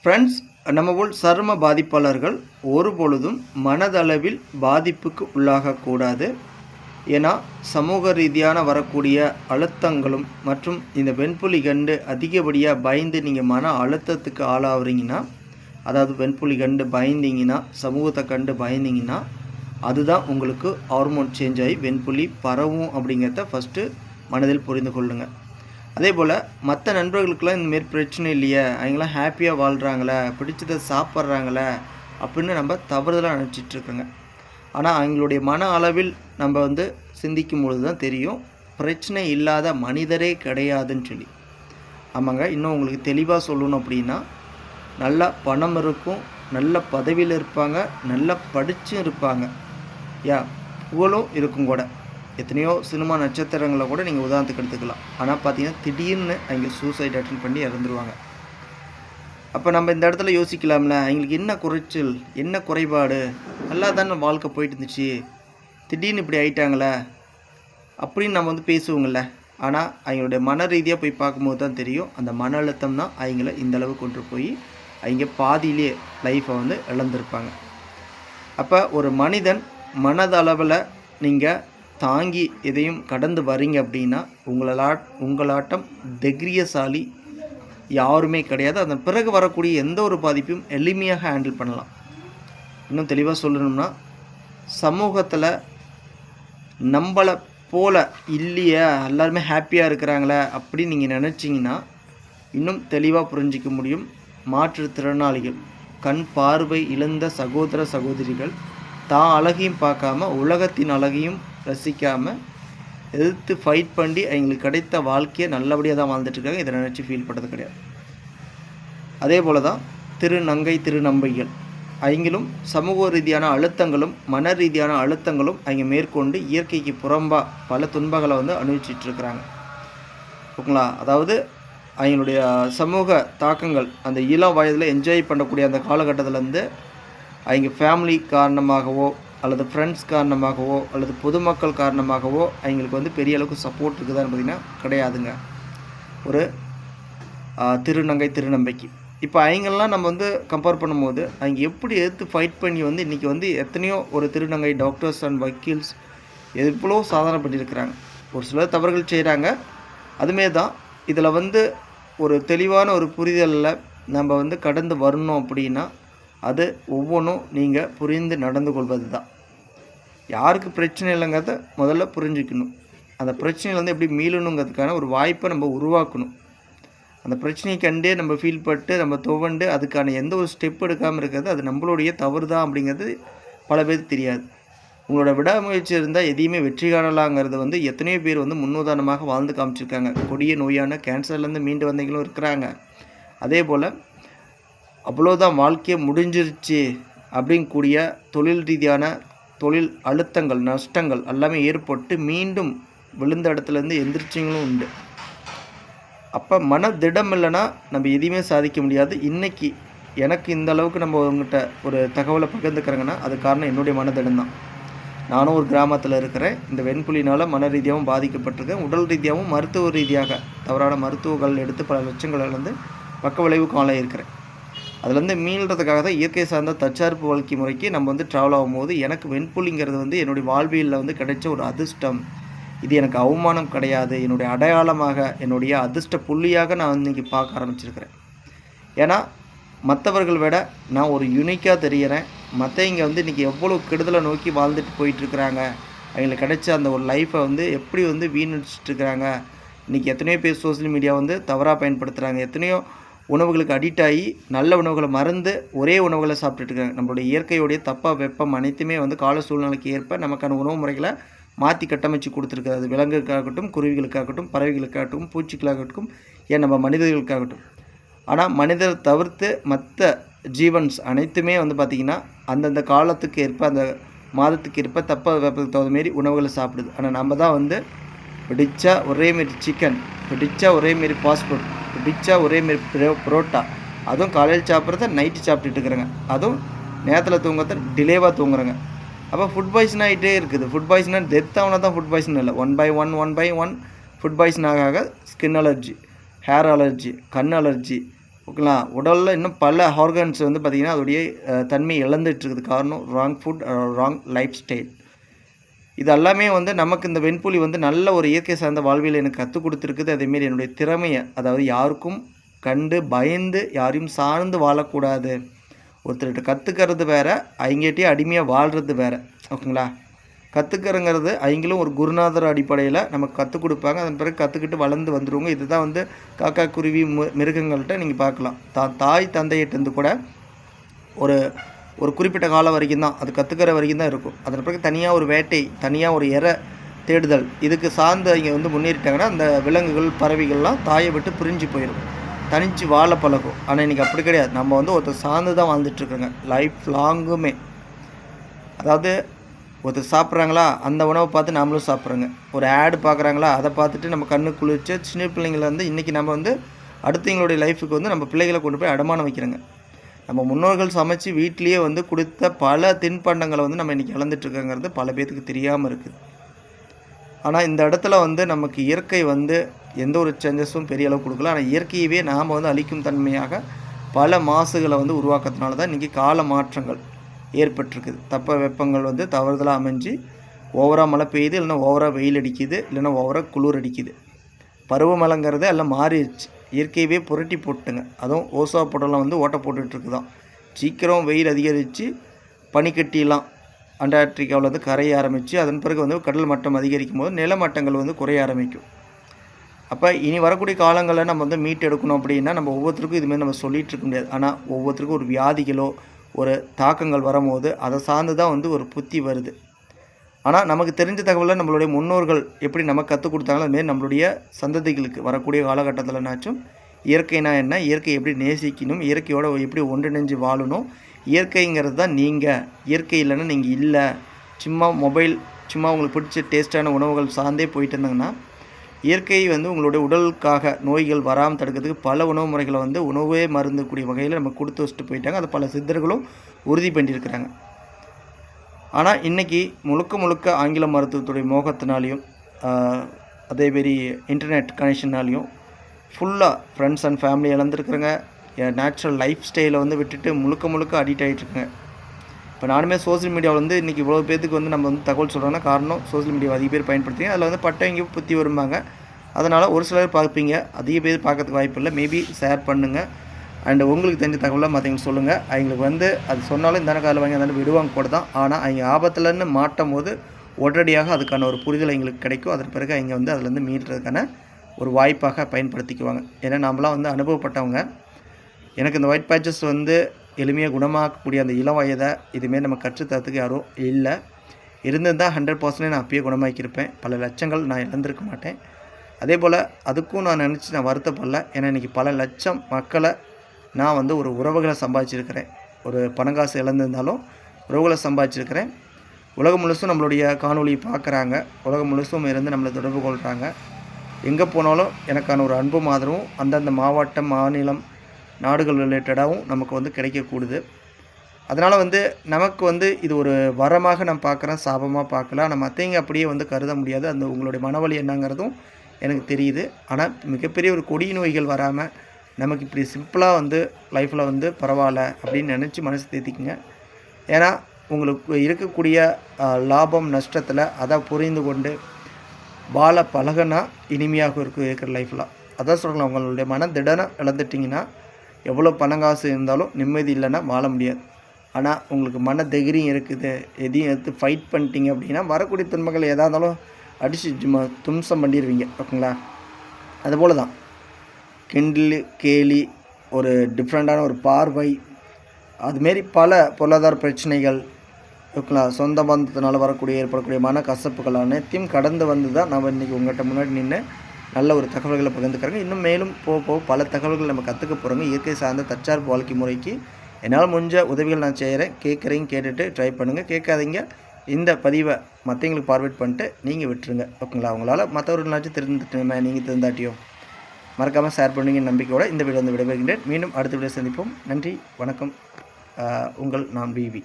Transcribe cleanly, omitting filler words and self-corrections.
Friends, நம்ம போல் சரும பாதிப்பாளர்கள் ஒருபொழுதும் மனதளவில் பாதிப்புக்கு உள்ளாகக்கூடாது. ஏன்னா சமூக ரீதியான வரக்கூடிய அழுத்தங்களும் மற்றும் இந்த வெண்புலி கண்டு அதிகப்படியாக பயந்து நீங்கள் மன அழுத்தத்துக்கு ஆளாகிறீங்கன்னா, அதாவது வெண்புலி கண்டு பயந்தீங்கன்னா, சமூகத்தை கண்டு பயந்தீங்கன்னா, அதுதான் உங்களுக்கு ஹார்மோன் சேஞ்ச் ஆகி வெண்புலி பரவும் அப்படிங்கிறத ஃபஸ்ட்டு மனதில் புரிந்து கொள்ளுங்கள். அதே போல் மற்ற நண்பர்களுக்கெல்லாம் இந்தமாரி பிரச்சனை இல்லையே, அவங்களாம் ஹாப்பியாக வாழ்கிறாங்களே, பிடிச்சதை சாப்பிட்றாங்களே அப்படின்னு நம்ம தவறுதலாக நினச்சிட்ருக்கோங்க. ஆனால் அவங்களுடைய மன அளவில் நம்ம சிந்திக்கும் பொழுது தான் தெரியும், பிரச்சனை இல்லாத மனிதரே கிடையாதுன்னு சொல்லி. ஆமாங்க, இன்னும் உங்களுக்கு தெளிவாக சொல்லணும் அப்படின்னா, நல்லா பணம் இருக்கும், நல்ல பதவியில் இருப்பாங்க, நல்லா படிச்சும் இருப்பாங்க, புகழும் இருக்கும் கூட. எத்தனையோ சினிமா நட்சத்திரங்களை கூட நீங்கள் உதாரணத்துக்கு எடுத்துக்கலாம். ஆனால் பார்த்தீங்கன்னா திடீர்னு அவங்க சூசைட் அட்டன் பண்ணி இறந்துருவாங்க. அப்போ நம்ம இந்த இடத்துல யோசிக்கலாம்ல, அவங்களுக்கு என்ன குறைச்சல், என்ன குறைபாடு, நல்லா தானே வாழ்க்கை போயிட்டு இருந்துச்சு, திடீர்னு இப்படி ஆயிட்டாங்களே அப்படின்னு நம்ம பேசுவோங்கள்ல. ஆனால் அவங்களுடைய மன ரீதியாக போய் பார்க்கும்போது தான் தெரியும், அந்த மன அழுத்தம் தான் அவங்கள இந்தளவு கொண்டு போய் அவங்க பாதியிலே லைஃப்பை இழந்திருப்பாங்க. அப்போ ஒரு மனிதன் மனதளவில் நீங்கள் தாங்கி எதையும் கடந்து வரீங்க அப்படின்னா உங்களாட்டம் தைரியசாலி யாருமே கிடையாது. அதன் பிறகு வரக்கூடிய எந்த ஒரு பாதிப்பையும் எளிமையாக ஹேண்டில் பண்ணலாம். இன்னும் தெளிவாக சொல்லணும்னா, சமூகத்தில் நம்மளை போல இல்லையே, எல்லாருமே ஹாப்பியாக இருக்கிறாங்களே அப்படின்னு நீங்கள் நினச்சிங்கன்னா இன்னும் தெளிவாக புரிஞ்சிக்க முடியும். மாற்றுத்திறனாளிகள், கண் பார்வை இழந்த சகோதர சகோதரிகள் தான் அழகையும் பார்க்காம உலகத்தின் அழகையும் ரசிக்காமல் எதிர்த்து ஃபைட் பண்ணி அவங்களுக்கு கிடைத்த வாழ்க்கையை நல்லபடியாக தான் வாழ்ந்துட்டுருக்காங்க. இதை நினச்சி ஃபீல் பண்ணுறது கிடையாது. அதே போல் தான் திருநங்கை திருநம்பைகள், அவங்களும் சமூக ரீதியான அழுத்தங்களும் மன ரீதியான அழுத்தங்களும் அவங்க மேற்கொண்டு இயற்கைக்கு புறம்பாக பல துன்பங்களை அனுபவிச்சிட்ருக்கிறாங்க. ஓகேங்களா? அதாவது அவங்களுடைய சமூக தாக்கங்கள் அந்த இளம் வயதில் என்ஜாய் பண்ணக்கூடிய அந்த காலகட்டத்திலேருந்து அவங்க ஃபேமிலி காரணமாகவோ அல்லது ஃப்ரெண்ட்ஸ் காரணமாகவோ அல்லது பொதுமக்கள் காரணமாகவோ அவங்களுக்கு பெரிய அளவுக்கு சப்போர்ட் இருக்குதான்னு பார்த்திங்கன்னா கிடையாதுங்க. ஒரு திருநங்கை திருநம்பைக்கு இப்போ அவங்கெல்லாம் நம்ம கம்பேர் பண்ணும்போது அவங்க எப்படி எதிர்த்து ஃபைட் பண்ணி இன்றைக்கி எத்தனையோ ஒரு திருநங்கை டாக்டர்ஸ் அண்ட் வக்கீல்ஸ் எவ்வளோ சாதனை பண்ணியிருக்கிறாங்க. ஒரு சிலர் தவறுகள் செய்கிறாங்க. அதுமாரி தான் இதில் ஒரு தெளிவான ஒரு புரிதலில் நம்ம கடந்து வரணும் அப்படின்னா அது ஒவ்வொன்றும் நீங்கள் புரிந்து நடந்து கொள்வது தான். யாருக்கு பிரச்சனை இல்லைங்கிறத முதல்ல புரிஞ்சுக்கணும். அந்த பிரச்சனையிலேருந்து எப்படி மீளணுங்கிறதுக்கான ஒரு வாய்ப்பை நம்ம உருவாக்கணும். அந்த பிரச்சனையை கண்டே நம்ம ஃபீல் பட்டு நம்ம துவண்டு அதுக்கான எந்த ஒரு ஸ்டெப் எடுக்காமல் இருக்கிறது அது நம்மளுடைய தவறு தான் அப்படிங்கிறது பல பேருக்கு தெரியாது. உங்களோட விடாமுயற்சி இருந்தால் எதையுமே வெற்றி காணலாங்கிறது எத்தனையோ பேர் முன்னுதாரணமாக வாழ்ந்து காமிச்சிருக்காங்க. கொடிய நோயான கேன்சர்லேருந்து மீண்டு வந்தவங்களும் இருக்கிறாங்க. அதே போல் அவ்வளோதான் வாழ்க்கையை முடிஞ்சிருச்சு அப்படிங்கக்கூடிய தொழில் ரீதியான தொழில் அழுத்தங்கள் நஷ்டங்கள் எல்லாமே ஏற்பட்டு மீண்டும் விழுந்த இடத்துலேருந்து எந்திரிச்சிங்களும் உண்டு. அப்போ மன திடம் இல்லைன்னா நம்ம எதையுமே சாதிக்க முடியாது. இன்றைக்கி எனக்கு இந்த அளவுக்கு நம்ம உங்கள்கிட்ட ஒரு தகவலை பகிர்ந்துக்கிறேங்கன்னா அது காரணம் என்னுடைய மனதிடம் தான். நானும் ஒரு கிராமத்தில் இருக்கிறேன். இந்த வெண்புலினால் மன ரீதியாகவும் பாதிக்கப்பட்டிருக்கேன். உடல் ரீதியாகவும் மருத்துவ ரீதியாக தவறான மருத்துவங்கள் எடுத்து பல லட்சங்கள் பக்க விளைவுக்கு ஆளாயிருக்கிறேன். அதுலேருந்து மீள்றதுக்காக தான் இயற்கை சார்ந்த தற்சார்பு வாழ்க்கை முறைக்கு நம்ம ட்ராவல் ஆகும்போது எனக்கு வெண்புலிங்கிறது என்னுடைய வாழ்வியலில் கிடைச்ச ஒரு அதிர்ஷ்டம். இது எனக்கு அவமானம் கிடையாது, என்னுடைய அடையாளமாக என்னுடைய அதிர்ஷ்ட புள்ளியாக நான் இன்றைக்கி பார்க்க ஆரம்பிச்சிருக்கிறேன். ஏன்னா மற்றவர்கள் விட நான் ஒரு யூனிக்காக தெரிகிறேன். மற்றவங்க இன்றைக்கி எவ்வளோ கெடுதலை நோக்கி வாழ்ந்துட்டு போயிட்டுருக்குறாங்க, அவங்களுக்கு கிடைச்ச அந்த ஒரு லைஃப்பை எப்படி வீணடிச்சிட்ருக்குறாங்க. இன்றைக்கி எத்தனையோ பேர் சோசியல் மீடியா தவறாக பயன்படுத்துகிறாங்க. எத்தனையோ உணவுகளுக்கு அடிக்ட் ஆகி நல்ல உணவுகளை மறந்து ஒரே உணவுகளை சாப்பிட்டுட்ருக்காங்க. நம்மளுடைய இயற்கையுடைய தப்ப வெப்பம் அனைத்துமே கால சூழ்நிலைக்கு ஏற்ப நமக்கான உணவு முறைகளை மாற்றி கட்டமைச்சு கொடுத்துருக்கு. அது விலங்குகளுக்காகட்டும், குருவிகளுக்காகட்டும், பறவைகளுக்காகட்டும், பூச்சிகளாகட்டும், ஏன் நம்ம மனிதர்களுக்காகட்டும். ஆனால் மனிதரை தவிர்த்து மற்ற ஜீவன்ஸ் அனைத்துமே பார்த்திங்கன்னா அந்தந்த காலத்துக்கு ஏற்ப அந்த மாதத்துக்கு ஏற்ப தப்ப வெப்பத்துக்கு தகுந்த மாரி உணவுகளை சாப்பிடுது. ஆனால் நம்ம தான் பிடிச்சா ஒரேமாரி சிக்கன், பிடிச்சா ஒரேமாரி ஃபாஸ்ட்ஃபுட், பிடிச்சா ஒரேமாரி புரோட்டா, அதுவும் காலையில் சாப்பிட்றத நைட்டு சாப்பிட்டுட்டு இருக்கிறேங்க. அதுவும் நேரத்தில் தூங்குறத டிலேவாக தூங்குறேங்க. அப்போ ஃபுட் பாய்சன் ஆகிட்டே இருக்குது. ஃபுட் பாய்சனாக டெத் ஆகுனா தான் ஃபுட் பாய்சன் இல்லை. One by one food poison ஆக ஸ்கின் அலர்ஜி, ஹேர் அலர்ஜி, கண் அலர்ஜி, ஓகேங்களா. உடலில் இன்னும் பல ஆர்கன்ஸ் வந்து பார்த்திங்கன்னா அதோடைய தன்மை இழந்துட்டுருக்குது. காரணம் wrong food, wrong life style. இது எல்லாமே வந்து நமக்கு இந்த வெண்புலி வந்து நல்ல ஒரு இயற்கை சார்ந்த வாழ்வியல் எனக்கு கற்றுக் கொடுத்துருக்குது. அதேமாரி என்னுடைய திறமையை, அதாவது யாருக்கும் கண்டு பயந்து யாரையும் சார்ந்து வாழக்கூடாது. ஒருத்தர்கிட்ட கற்றுக்கிறது வேறு, அவங்ககிட்டயே அடிமையாக வாழ்கிறது வேறு. ஓகேங்களா. கற்றுக்கிறங்கிறது அவங்களும் ஒரு குருநாதர் அடிப்படையில் நமக்கு கற்றுக் கொடுப்பாங்க. அதன் பிறகு கற்றுக்கிட்டு வளர்ந்து வந்துடுவோங்க. இதுதான் வந்து காக்கா, குருவி, மிருகங்கள்கிட்ட நீங்கள் பார்க்கலாம். தாய் தந்தையிட்டேருந்து கூட ஒரு ஒரு குறிப்பிட்ட காலம் வரைக்கும் தான், அது கற்றுக்கிற வரைக்கும் தான் இருக்கும். அதன் பிறகு தனியாக ஒரு வேட்டை, தனியாக ஒரு தேடுதல், இதுக்கு சார்ந்து அவங்க வந்து முன்னேறிட்டாங்கன்னா அந்த விலங்குகள், பறவைகள்லாம் தாயை விட்டு பிரிஞ்சு போயிடும், தனித்து வாழ பழகும். ஆனால் இன்றைக்கி அப்படி கிடையாது. நம்ம வந்து ஒருத்தர் சார்ந்து தான் வாழ்ந்துட்டுருக்கோங்க லைஃப் லாங்குமே. அதாவது ஒருத்தர் சாப்பிட்றாங்களா, அந்த உணவை பார்த்து நம்மளும் சாப்பிட்றோங்க. ஒரு ஆடு பார்க்குறாங்களா, அதை பார்த்துட்டு நம்ம கண்ணு குளிர்ச்சி சின்ன பிள்ளைங்கள வந்து இன்றைக்கி நம்ம வந்து அடுத்தவங்களுடைய லைஃபுக்கு வந்து நம்ம பிள்ளைகளை கொண்டு போய் அடமானம் வைக்கிறோங்க. நம்ம முன்னோர்கள் சமைச்சு வீட்டிலேயே வந்து கொடுத்த பல தின்பண்டங்களை வந்து நம்ம இன்றைக்கி இழந்துட்டுருக்கோங்கிறது பல பேர்த்துக்கு தெரியாமல் இருக்குது. ஆனால் இந்த இடத்துல வந்து நமக்கு இயற்கை வந்து எந்த ஒரு சேஞ்சஸும் பெரிய அளவு கொடுக்கல. ஆனால் இயற்கையவே நாம் வந்து அழிக்கும் தன்மையாக பல மாசுகளை வந்து உருவாக்கத்தினால தான் இன்றைக்கி கால மாற்றங்கள் ஏற்பட்டிருக்குது. வெப்பங்கள் வந்து தவறுதலாக அமைஞ்சு ஓவராக மழை பெய்யுது, இல்லைன்னா ஓவராக வெயில் அடிக்குது, இல்லைன்னா ஓவராக குளிர் அடிக்குது. பருவமழைங்கிறது எல்லாம் மாறிடுச்சு. இயற்கையவே புரட்டி போட்டுங்க. அதுவும் ஓசா புடலாம் வந்து ஓட்டை போட்டுட்ருக்கு தான். சீக்கிரம் வெயில் அதிகரித்து பனிக்கட்டிலாம் அண்டார்டிகாவில் வந்து கரைய ஆரம்பித்து அதன் பிறகு வந்து கடல் மட்டம் அதிகரிக்கும் போது நிலமட்டங்கள் வந்து குறைய ஆரம்பிக்கும். அப்போ இனி வரக்கூடிய காலங்களில் நம்ம வந்து மீட் எடுக்கணும் அப்படின்னா நம்ம ஒவ்வொருத்தருக்கும் இதுமாதிரி நம்ம சொல்லிகிட்டு இருக்க முடியாது. ஆனால் ஒவ்வொருத்தருக்கும் ஒரு வியாதிகளோ ஒரு தாக்கங்கள் வரும்போது அதை சார்ந்து தான் வந்து ஒரு புத்தி வருது. ஆனால் நமக்கு தெரிஞ்ச தகவலை நம்மளுடைய முன்னோர்கள் எப்படி நமக்கு கற்றுக் கொடுத்தாங்களோ அதுமாரி நம்மளுடைய சந்ததிகளுக்கு வரக்கூடிய காலகட்டத்தில்னாச்சும் இயற்கைனா என்ன, இயற்கை எப்படி நேசிக்கணும், இயற்கையோட எப்படி ஒன்றிணைஞ்சு வாழணும், இயற்கைங்கிறது தான் நீங்கள், இயற்கை இல்லைன்னா நீங்கள் இல்லை, சும்மா மொபைல், சும்மா உங்களுக்கு பிடிச்ச டேஸ்ட்டான உணவுகள் சார்ந்தே போயிட்டு இருந்தாங்கன்னா இயற்கை வந்து உங்களுடைய உடலுக்காக நோய்கள் வராமல் தடுக்கிறதுக்கு பல உணவு முறைகளை வந்து உணவே மருந்துக்கூடிய வகையில் நம்ம கொடுத்து வச்சுட்டு போயிட்டாங்க. அதை பல சித்தர்களும் உறுதி பண்ணியிருக்கிறாங்க. ஆனால் இன்றைக்கி முழுக்க ஆங்கில மருத்துவத்துடைய மோகத்தினாலையும் அதேமாரி இன்டர்நெட் கனெக்ஷன்னாலையும் ஃபுல்லாக ஃப்ரெண்ட்ஸ் அண்ட் ஃபேமிலி இழந்துருக்குறங்க. நேச்சுரல் லைஃப் ஸ்டைலை வந்து விட்டுட்டு முழுக்க அடிக்ட் ஆகிட்டுருக்குங்க. இப்போ நானுமே சோசியல் மீடியாவில் வந்து இன்றைக்கி இவ்வளோ பேருக்கு வந்து நம்ம வந்து தகவல் சொல்கிறோன்னா காரணம் சோசியல் மீடியாவை அதிக பேர் பயன்படுத்திங்க. அதில் வந்து பட்டவங்க புத்தி வரும்பாங்க. அதனால் ஒரு சிலர் பார்ப்பீங்க, அதிக பேர் பார்க்கறதுக்கு வாய்ப்பு இல்லை. மேபி ஷேர் பண்ணுங்கள். அண்டு உங்களுக்கு தெரிஞ்ச தகவலாக மற்றவங்களுக்கு சொல்லுங்கள். அவங்களுக்கு வந்து அது சொன்னாலும் இந்த காலில் வாங்கி அதனால் விடுவாங்க கூட தான். ஆனால் அவங்க ஆபத்துலன்னு மாட்டும் போது உடனடியாக அதுக்கான ஒரு புரிதல் எங்களுக்கு கிடைக்கும். அதன் பிறகு அவங்க வந்து அதிலேருந்து மீட்டுறதுக்கான ஒரு வாய்ப்பாக பயன்படுத்திக்குவாங்க. ஏன்னா நம்மளாம் வந்து அனுபவப்பட்டவங்க. எனக்கு இந்த ஒயிட் பேட்சஸ் வந்து எளிமையாக குணமாக்கக்கூடிய அந்த இளம் வயதை இதுமாரி நம்ம கற்றுத்தரத்துக்கு யாரும் இல்லை. இருந்திருந்தால் 100% நான் அப்பயே குணமாக்கியிருப்பேன். பல லட்சங்கள் நான் இழந்திருக்க மாட்டேன். அதே போல் அதுக்கும் நான் நினச்சி நான் வருத்தப்படல. ஏன்னா இன்றைக்கி பல லட்சம் மக்களை நான் வந்து ஒரு உறவுகளை சம்பாதிச்சிருக்கிறேன். ஒரு பணங்காசு இழந்திருந்தாலும் உறவுகளை சம்பாதிச்சிருக்கிறேன். உலகம் முழுசும் நம்மளுடைய காணொலியை பார்க்குறாங்க. உலகம் முழுசும் இருந்து நம்மளை தொடர்பு கொள்கிறாங்க. எங்கே போனாலும் எனக்கான ஒரு அன்பும் ஆதரவும் அந்தந்த மாவட்டம், மாநிலம், நாடுகள் ரிலேட்டடாகவும் நமக்கு வந்து கிடைக்கக்கூடுது. அதனால் வந்து நமக்கு வந்து இது ஒரு வரமாக நான் பார்க்குறேன், சாபமாக பார்க்கல. ஆனால் மற்றவங்க அப்படியே வந்து கருத முடியாது. அந்த உங்களுடைய மனவலி என்னங்கிறதும் எனக்கு தெரியுது. ஆனால் மிகப்பெரிய ஒரு கொடிய நோய்கள் வராமல் நமக்கு இப்படி சிம்பிளாக வந்து லைஃப்பில் வந்து பரவாயில்ல அப்படின்னு நினச்சி மனசு தேத்திக்குங்க. ஏன்னா உங்களுக்கு இருக்கக்கூடிய லாபம் நஷ்டத்தில் அதை புரிந்து கொண்டு வாழ பழகினா இனிமையாக இருக்கிற லைஃப்லாம். அதான் சொல்கிறேன், உங்களுடைய மன திடனை இழந்துட்டிங்கன்னா எவ்வளோ பணங்காசு இருந்தாலும் நிம்மதி இல்லைன்னா வாழ முடியாது. ஆனால் உங்களுக்கு மன தைரியம் இருக்குது, எதையும் எடுத்து ஃபைட் பண்ணிட்டீங்க அப்படின்னா வரக்கூடிய துன்பங்கள் எதாக இருந்தாலும் அடித்து தும்சம் பண்ணிடுவீங்க. ஓகேங்களா. அதுபோல் தான் கிண்டல், கேலி, ஒரு டிஃப்ரெண்ட்டான ஒரு பார்வை, அதுமாரி பல பொருளாதார பிரச்சனைகள், ஓகேங்களா, சொந்த பந்தத்தினால் ஏற்படக்கூடிய மன கசப்புகள் அனைத்தையும் கடந்து வந்து தான் நம்ம இன்றைக்கி உங்கள்கிட்ட முன்னாடி நின்று நல்ல ஒரு தகவல்களை பகிர்ந்துக்கிறாங்க. இன்னும் மேலும் போக பல தகவல்கள் நம்ம கற்றுக்க போகிறோங்க. இயற்கை சார்ந்த தற்சார்பு வாழ்க்கை முறைக்கு என்னால் முடிஞ்ச உதவிகள் நான் செய்கிறேன். கேட்டுட்டு ட்ரை பண்ணுங்கள். கேட்காதீங்க. இந்த பதிவை மற்றவங்களுக்கு ஃபார்வேர்ட் பண்ணிட்டு நீங்கள் விட்டுருங்க. ஓகேங்களா. அவங்களால மற்றவர்களாச்சும் திருந்துட்டுமே, நீங்கள் திருந்தாட்டியும் மறக்காமல் ஷேர் பண்ணுவீங்க நம்பிக்கையோடு இந்த வீடியோ வந்து விடைபெறுகின்றேன். மீண்டும் அடுத்த வீடியோ சந்திப்போம். நன்றி, வணக்கம். உங்கள் நான் விவி.